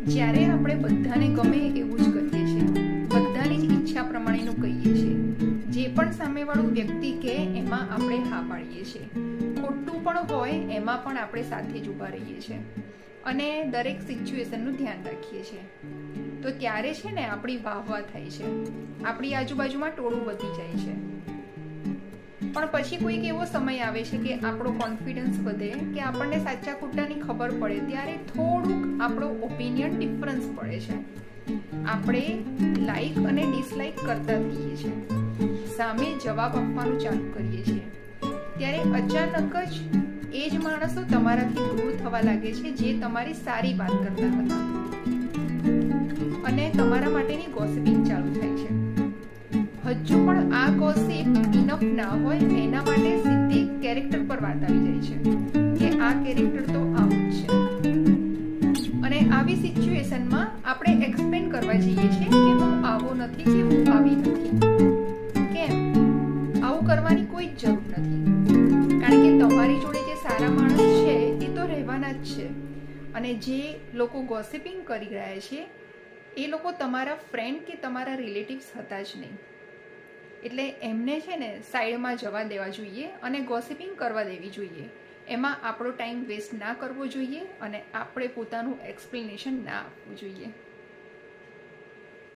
જ્યારે આપણે બધાને ગમે એવું જ કરીએ છીએ, બધાની જ ઈચ્છા પ્રમાણેનું કહીએ છીએ, જે પણ સામેવાળું વ્યક્તિ કહે એમાં આપણે હા પાડીએ છીએ, ખોટું પણ હોય એમાં પણ આપણે સાથે જ ઊભા રહીએ છીએ અને દરેક સિચ્યુએશનનું ધ્યાન રાખીએ છીએ. તો ત્યારે છે ને આપણી વાહવા થાય છે, આપણી આજુબાજુમાં ટોળું વધી જાય છે. પણ પછી કોઈક એવો સમય આવે છે કે આપણો કોન્ફિડન્સ વધે, કે આપણને સાચા ખોટાની ખબર પડે, ત્યારે થોડુંક આપણો ઓપિનિયન ડિફરન્સ પડે છે. આપણે લાઈક અને ડિસલાઈક કરતા થઈએ છીએ, સામે જવાબ આપવાનું ચાલુ કરીએ છીએ. ત્યારે અચાનક જ એ જ માણસો તમારાથી દૂર થવા લાગે છે જે તમારી સારી વાત કરતા હતા, અને તમારા માટેની ગોસિપિંગ ચાલુ થાય છે. હજુ પણ આ ગોસિપ ઇનફ ના હોય, એના માટે સીધી કેરેક્ટર પર વાત આવી જાય છે કે આ કેરેક્ટર તો આવું જ છે. અને આવી સિચ્યુએશનમાં આપણે એક્સપ્લેન કરવા જઈએ છીએ કે હું આવો નથી, કે હું આવી નથી. કેમ? આવું કરવાની કોઈ જ જરૂર નથી, કારણ કે તમારી જોડે જે સારા માણસ છે એ તો રહેવાના જ છે, અને જે લોકો ગોસિપિંગ કરી રહ્યા છે એ લોકો તમારા ફ્રેન્ડ કે તમારા રિલેટિવ્સ હતા જ નહીં. એટલે એમને છે ને સાઈડમાં જવા દેવા જોઈએ અને ગોસિપિંગ કરવા દેવી જોઈએ. એમાં આપણો ટાઈમ વેસ્ટ ના કરવો જોઈએ અને આપણે પોતાનું એક્સપ્લેનેશન ના આપવું જોઈએ.